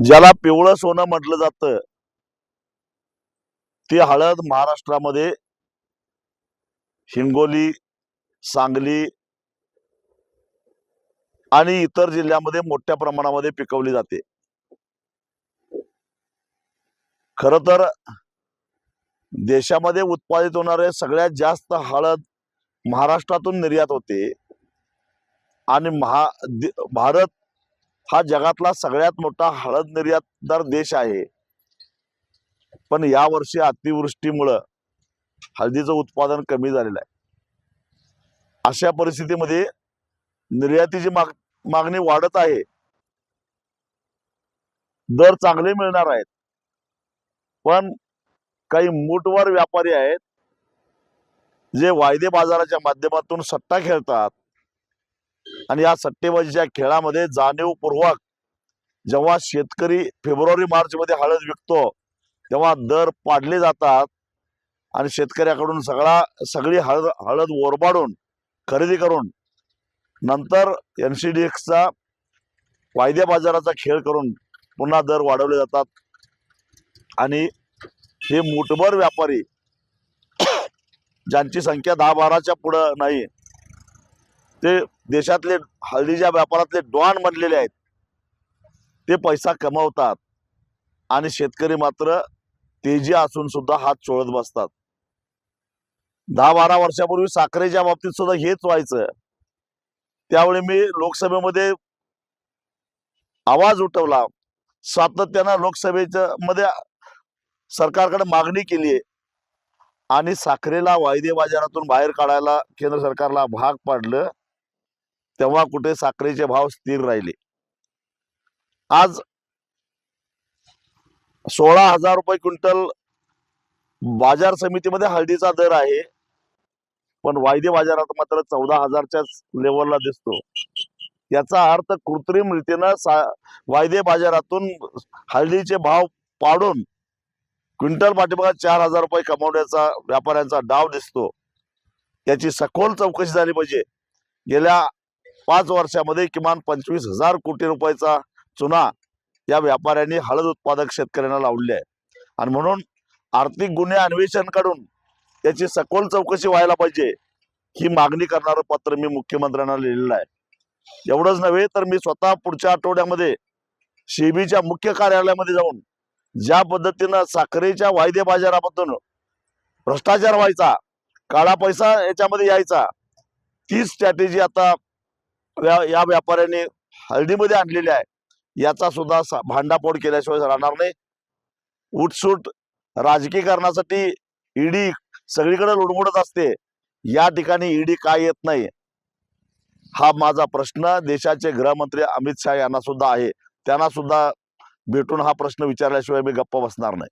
ज्याला पिवळं सोनं म्हटलं जातं ती हळद महाराष्ट्रामध्ये हिंगोली, सांगली आणि इतर जिल्ह्यामध्ये मोठ्या प्रमाणामध्ये पिकवली जाते। खरं तर देशामध्ये उत्पादित होणारे सगळ्यात जास्त हळद महाराष्ट्रातून निर्यात होते आणि भारत हा जगातला सगळ्यात मोठा हळद निर्यातदार देश आहे। पण यावर्षी अतिवृष्टीमुळे हळदीचं उत्पादन कमी झालेलं आहे। अशा परिस्थितीमध्ये निर्यातीची मागणी वाढत आहे, दर चांगले मिळणार आहेत, पण काही मूठभर व्यापारी आहेत जे वायदे बाजाराच्या माध्यमातून सट्टा खेळतात आणि या सट्टेबाजीच्या खेळामध्ये जाणीवपूर्वक जेव्हा शेतकरी फेब्रुवारी मार्च मध्ये हळद विकतो तेव्हा दर पाडले जातात आणि शेतकऱ्याकडून सगळी हळद ओरबाडून खरेदी करून नंतर NCDX वायदे बाजाराचा खेळ करून पुन्हा दर वाढवले जातात आणि हे मूठभर व्यापारी ज्यांची संख्या 10-12च्या पुढे नाही, ते देशातले हळदीच्या व्यापारातले डॉन बनलेले आहेत, ते पैसा कमवतात आणि शेतकरी मात्र तेजी असून सुद्धा हात चोळत बसतात। 10-12 वर्षापूर्वी साखरेच्या बाबतीत सुद्धा हेच व्हायचं। त्यावेळी मी लोकसभेमध्ये आवाज उठवला, सातत्यानं लोकसभेच्या मध्ये सरकारकडे मागणी केली आणि साखरेला वायदे बाजारातून बाहेर काढायला केंद्र सरकारला भाग पाडलं, तेव्हा कुठे साखरेचे भाव स्थिर राहिले। आज 16,000 रुपये क्विंटल बाजार समितीमध्ये हळदीचा दर आहे, पण वायदे बाजारात मात्र 14,000च्या लेवलला दिसतो। याचा अर्थ कृत्रिम रीतीनं वायदे बाजारातून हळदीचे भाव पाडून क्विंटल पाठीमागे 4,000 रुपये कमवण्याचा व्यापाऱ्यांचा डाव दिसतो। याची सखोल चौकशी झाली पाहिजे। गेल्या 5 वर्षामध्ये किमान 25,000 कोटी रुपयाचा चुना या व्यापाऱ्यांनी हळद उत्पादक शेतकऱ्यांना लावले आहे आणि म्हणून आर्थिक गुन्हे अन्वेषण कडून याची सखोल चौकशी व्हायला पाहिजे, ही मागणी करणारं पत्र मी मुख्यमंत्र्यांना लिहिलेलं आहे। एवढंच नव्हे तर मी स्वतः पुढच्या आठवड्यामध्ये सेबीच्या मुख्य कार्यालयामध्ये जाऊन ज्या पद्धतीनं साखरेच्या वायदे बाजारामधून भ्रष्टाचार व्हायचा, काळा पैसा याच्यामध्ये यायचा, ती स्ट्रॅटेजी आता या व्यापाऱ्यांनी हळदीमध्ये आणलेली आहे। याचा सुद्धा भांडाफोड केल्याशिवाय राहणार नाही। उठसूट राजकीकरणासाठी ईडी सगळीकडे लुडबुडत असते, या ठिकाणी ईडी काय येत नाही, हा माझा प्रश्न देशाचे गृहमंत्री अमित शाह यांना सुद्धा आहे। त्यांना सुद्धा भेटून हा प्रश्न विचारल्याशिवाय मी गप्प बसणार नाही।